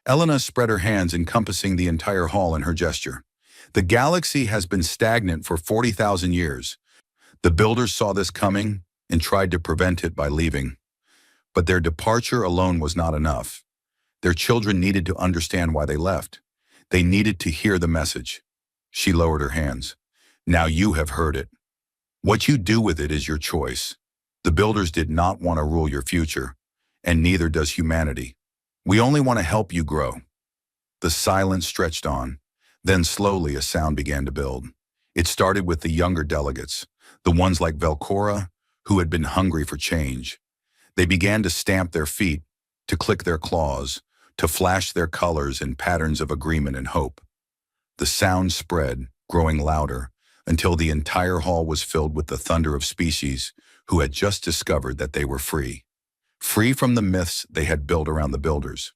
Elena spread her hands, encompassing the entire hall in her gesture. The galaxy has been stagnant for 40,000 years. The builders saw this coming and tried to prevent it by leaving. But their departure alone was not enough. Their children needed to understand why they left. They needed to hear the message. She lowered her hands. Now you have heard it. What you do with it is your choice. The builders did not want to rule your future, and neither does humanity. We only want to help you grow. The silence stretched on. Then slowly a sound began to build. It started with the younger delegates, the ones like Velcora, who had been hungry for change. They began to stamp their feet, to click their claws, to flash their colors in patterns of agreement and hope. The sound spread, growing louder, until the entire hall was filled with the thunder of species who had just discovered that they were free. Free from the myths they had built around the builders.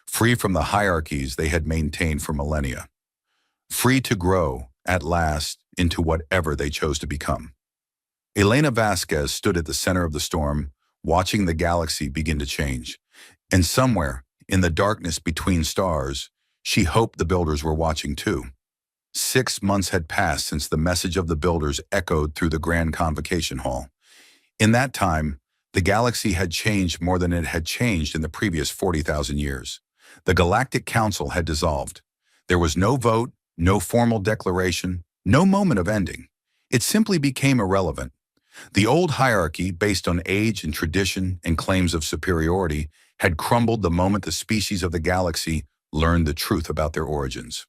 Free from the hierarchies they had maintained for millennia. Free to grow, at last, into whatever they chose to become. Elena Vasquez stood at the center of the storm, watching the galaxy begin to change. And somewhere, in the darkness between stars, she hoped the builders were watching too. 6 months had passed since the message of the builders echoed through the Grand Convocation Hall. In that time, the galaxy had changed more than it had changed in the previous 40,000 years. The Galactic Council had dissolved. There was no vote, no formal declaration, no moment of ending. It simply became irrelevant. The old hierarchy, based on age and tradition and claims of superiority, had crumbled the moment the species of the galaxy learned the truth about their origins.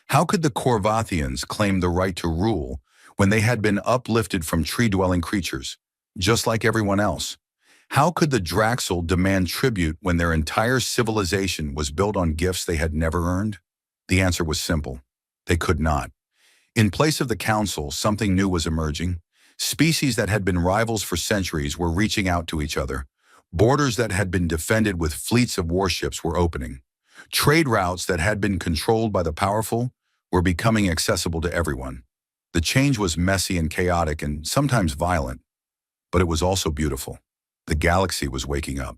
How could the Korvathians claim the right to rule when they had been uplifted from tree-dwelling creatures, just like everyone else? How could the Draxel demand tribute when their entire civilization was built on gifts they had never earned? The answer was simple. They could not. In place of the council, something new was emerging. Species that had been rivals for centuries were reaching out to each other. Borders that had been defended with fleets of warships were opening. Trade routes that had been controlled by the powerful were becoming accessible to everyone. The change was messy and chaotic and sometimes violent, but it was also beautiful. The galaxy was waking up.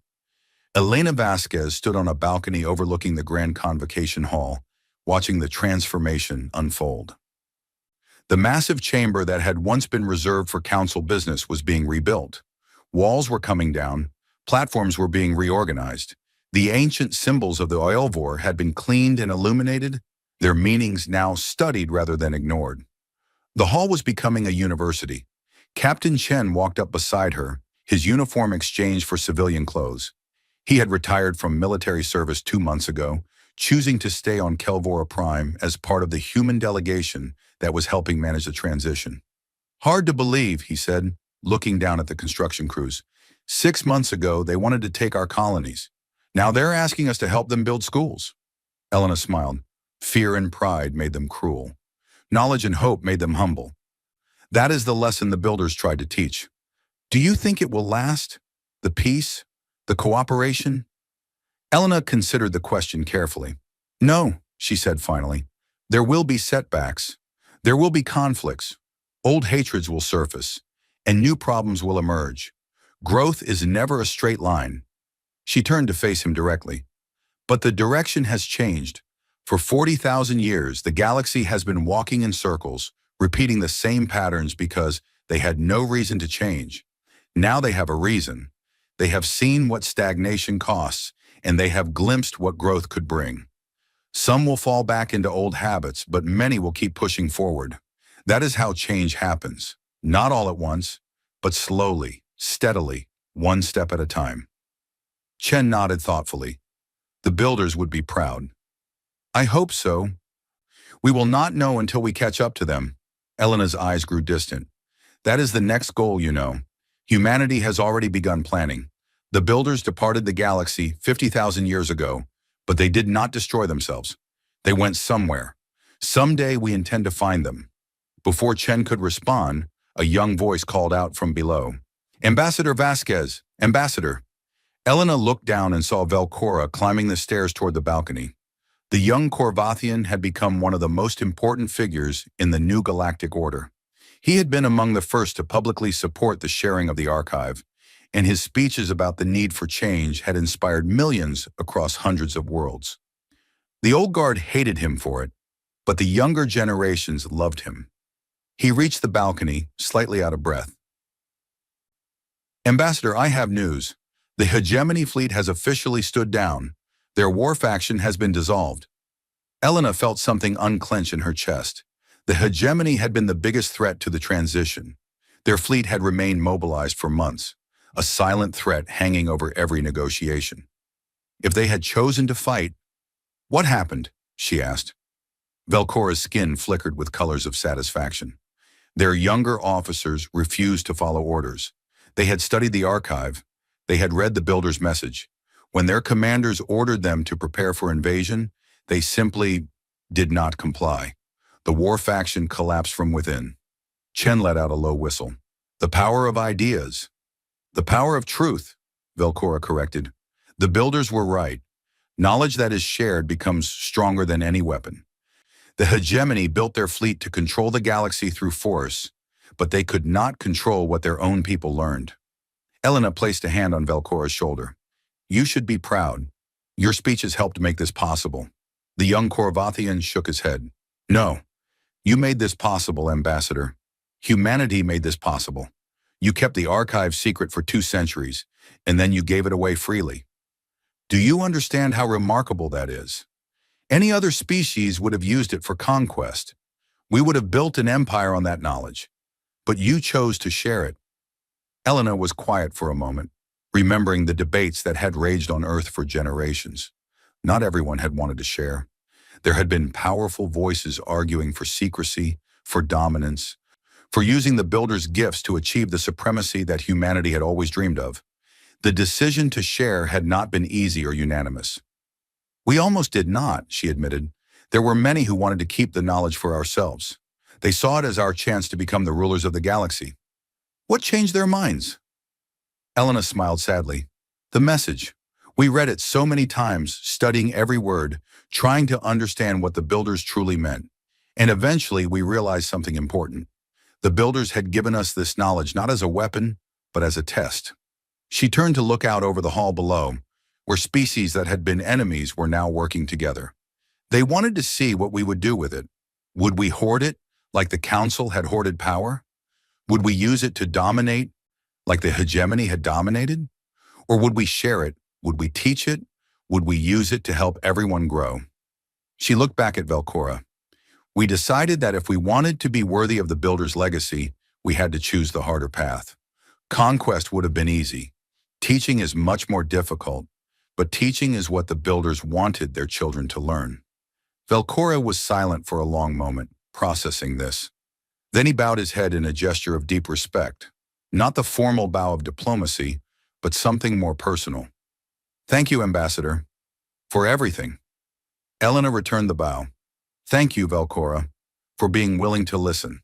Elena Vasquez stood on a balcony overlooking the Grand Convocation Hall, watching the transformation unfold. The massive chamber that had once been reserved for council business was being rebuilt. Walls were coming down, platforms were being reorganized. The ancient symbols of the Oilvor had been cleaned and illuminated, their meanings now studied rather than ignored. The hall was becoming a university. Captain Chen walked up beside her, his uniform exchanged for civilian clothes. He had retired from military service 2 months ago, choosing to stay on Kelvora Prime as part of the human delegation that was helping manage the transition. Hard to believe, he said, looking down at the construction crews. 6 months ago, they wanted to take our colonies. Now they're asking us to help them build schools. Elena smiled. Fear and pride made them cruel. Knowledge and hope made them humble. That is the lesson the builders tried to teach. Do you think it will last? The peace? The cooperation? Elena considered the question carefully. No, she said finally. There will be setbacks. There will be conflicts. Old hatreds will surface, and new problems will emerge. Growth is never a straight line. She turned to face him directly. But the direction has changed. For 40,000 years, the galaxy has been walking in circles, repeating the same patterns because they had no reason to change. Now they have a reason. They have seen what stagnation costs, and they have glimpsed what growth could bring. Some will fall back into old habits, but many will keep pushing forward. That is how change happens. Not all at once, but slowly, steadily, one step at a time. Chen nodded thoughtfully. The builders would be proud. I hope so. We will not know until we catch up to them. Elena's eyes grew distant. That is the next goal, you know. Humanity has already begun planning. The builders departed the galaxy 50,000 years ago, but they did not destroy themselves. They went somewhere. Someday we intend to find them. Before Chen could respond, a young voice called out from below. Ambassador Vasquez, Ambassador. Elena looked down and saw Velcora climbing the stairs toward the balcony. The young Corvathian had become one of the most important figures in the new galactic order. He had been among the first to publicly support the sharing of the archive, and his speeches about the need for change had inspired millions across hundreds of worlds. The old guard hated him for it, but the younger generations loved him. He reached the balcony, slightly out of breath. Ambassador, I have news. The hegemony fleet has officially stood down. Their war faction has been dissolved. Elena felt something unclench in her chest. The hegemony had been the biggest threat to the transition. Their fleet had remained mobilized for months, a silent threat hanging over every negotiation. If they had chosen to fight, what happened? She asked. Velcora's skin flickered with colors of satisfaction. Their younger officers refused to follow orders. They had studied the archive. They had read the builder's message. When their commanders ordered them to prepare for invasion, they simply did not comply. The war faction collapsed from within. Chen let out a low whistle. The power of ideas. The power of truth, Velcora corrected. The builders were right. Knowledge that is shared becomes stronger than any weapon. The hegemony built their fleet to control the galaxy through force, but they could not control what their own people learned. Elena placed a hand on Velcora's shoulder. You should be proud. Your speeches helped make this possible. The young Corvathian shook his head. No. You made this possible, Ambassador. Humanity made this possible. You kept the archive secret for 2 centuries, and then you gave it away freely. Do you understand how remarkable that is? Any other species would have used it for conquest. We would have built an empire on that knowledge. But you chose to share it. Elena was quiet for a moment, remembering the debates that had raged on Earth for generations. Not everyone had wanted to share. There had been powerful voices arguing for secrecy, for dominance, for using the builder's gifts to achieve the supremacy that humanity had always dreamed of. The decision to share had not been easy or unanimous. We almost did not, she admitted. There were many who wanted to keep the knowledge for ourselves. They saw it as our chance to become the rulers of the galaxy. What changed their minds? Elena smiled sadly. The message. We read it so many times, studying every word, trying to understand what the builders truly meant. And eventually we realized something important. The builders had given us this knowledge not as a weapon, but as a test. She turned to look out over the hall below, where species that had been enemies were now working together. They wanted to see what we would do with it. Would we hoard it, like the Council had hoarded power? Would we use it to dominate, like the hegemony had dominated? Or would we share it? Would we teach it? Would we use it to help everyone grow? She looked back at Velcora. We decided that if we wanted to be worthy of the builder's legacy, we had to choose the harder path. Conquest would have been easy. Teaching is much more difficult, but teaching is what the builders wanted their children to learn. Velcora was silent for a long moment, processing this. Then he bowed his head in a gesture of deep respect, not the formal bow of diplomacy, but something more personal. Thank you, Ambassador, for everything. Elena returned the bow. Thank you, Velcora, for being willing to listen.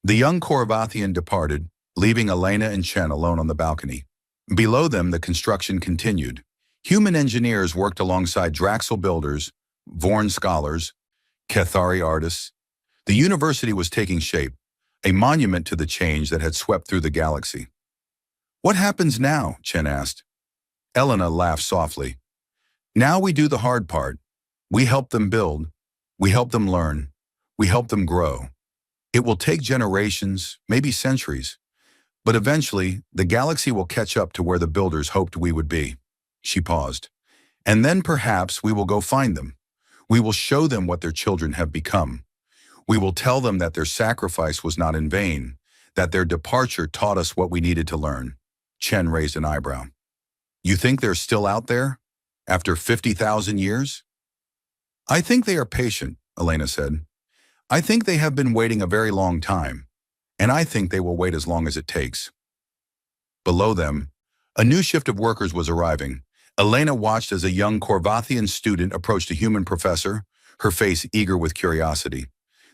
The young Corvathian departed, leaving Elena and Chen alone on the balcony. Below them, the construction continued. Human engineers worked alongside Draxel builders, Vorn scholars, Cathari artists. The university was taking shape, a monument to the change that had swept through the galaxy. What happens now? Chen asked. Elena laughed softly. Now we do the hard part. We help them build. We help them learn. We help them grow. It will take generations, maybe centuries, but eventually the galaxy will catch up to where the builders hoped we would be. She paused. And then perhaps we will go find them. We will show them what their children have become. We will tell them that their sacrifice was not in vain, that their departure taught us what we needed to learn. Chen raised an eyebrow. You think they're still out there? After 50,000 years? I think they are patient, Elena said. I think they have been waiting a very long time, and I think they will wait as long as it takes. Below them, a new shift of workers was arriving. Elena watched as a young Korvathian student approached a human professor, her face eager with curiosity.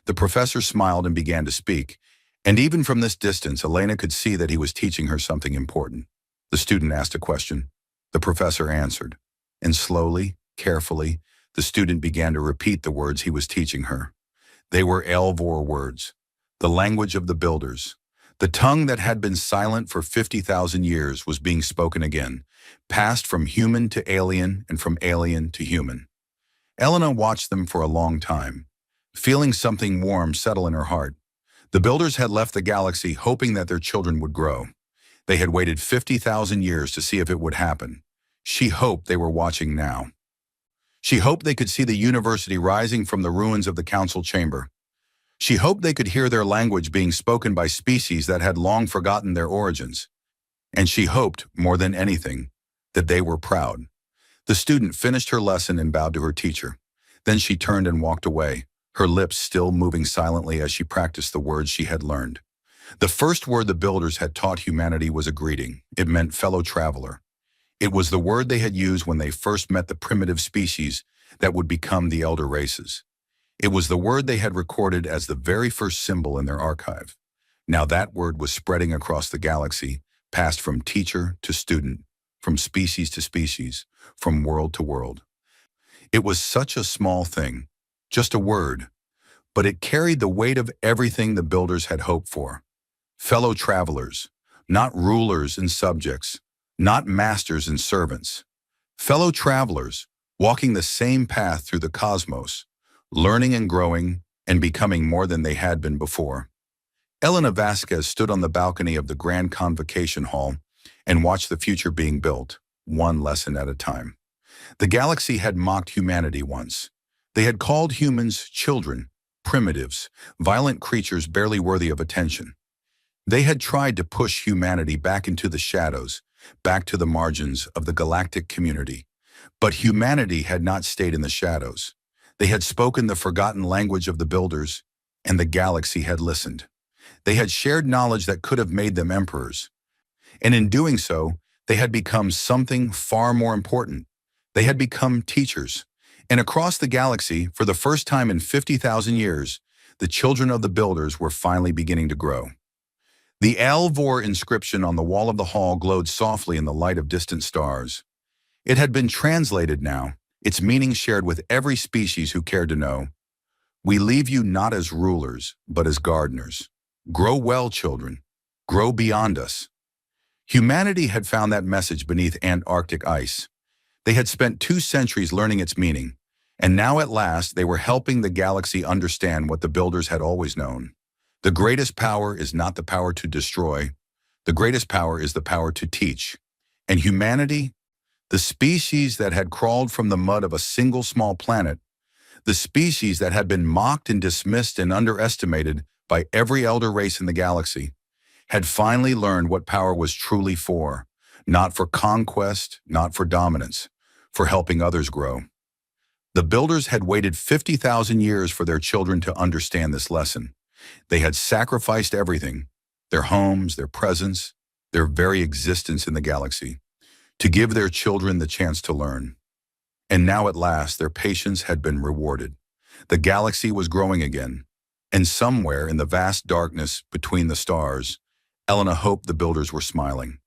The professor smiled and began to speak, and even from this distance, Elena could see that he was teaching her something important. The student asked a question. The professor answered, and slowly, carefully, the student began to repeat the words he was teaching her. They were Elvor words, the language of the builders. The tongue that had been silent for 50,000 years was being spoken again, passed from human to alien and from alien to human. Elena watched them for a long time, feeling something warm settle in her heart. The builders had left the galaxy hoping that their children would grow. They had waited 50,000 years to see if it would happen. She hoped they were watching now. She hoped they could see the university rising from the ruins of the council chamber. She hoped they could hear their language being spoken by species that had long forgotten their origins. And she hoped, more than anything, that they were proud. The student finished her lesson and bowed to her teacher. Then she turned and walked away, her lips still moving silently as she practiced the words she had learned. The first word the builders had taught humanity was a greeting. It meant fellow traveler. It was the word they had used when they first met the primitive species that would become the elder races. It was the word they had recorded as the very first symbol in their archive. Now that word was spreading across the galaxy, passed from teacher to student, from species to species, from world to world. It was such a small thing, just a word, but it carried the weight of everything the builders had hoped for. Fellow travelers, not rulers and subjects, not masters and servants. Fellow travelers, walking the same path through the cosmos, learning and growing and becoming more than they had been before. Elena Vasquez stood on the balcony of the Grand Convocation Hall and watched the future being built, one lesson at a time. The galaxy had mocked humanity once. They had called humans children, primitives, violent creatures barely worthy of attention. They had tried to push humanity back into the shadows, back to the margins of the galactic community. But humanity had not stayed in the shadows. They had spoken the forgotten language of the builders, and the galaxy had listened. They had shared knowledge that could have made them emperors. And in doing so, they had become something far more important. They had become teachers. And across the galaxy, for the first time in 50,000 years, the children of the builders were finally beginning to grow. The Elvor inscription on the wall of the hall glowed softly in the light of distant stars. It had been translated now, its meaning shared with every species who cared to know. We leave you not as rulers, but as gardeners. Grow well, children. Grow beyond us. Humanity had found that message beneath Antarctic ice. They had spent 2 centuries learning its meaning, and now at last they were helping the galaxy understand what the builders had always known. The greatest power is not the power to destroy. The greatest power is the power to teach. And humanity, the species that had crawled from the mud of a single small planet, the species that had been mocked and dismissed and underestimated by every elder race in the galaxy, had finally learned what power was truly for, not for conquest, not for dominance, for helping others grow. The builders had waited 50,000 years for their children to understand this lesson. They had sacrificed everything, their homes, their presence, their very existence in the galaxy, to give their children the chance to learn. And now at last their patience had been rewarded. The galaxy was growing again, and somewhere in the vast darkness between the stars, Elena hoped the builders were smiling.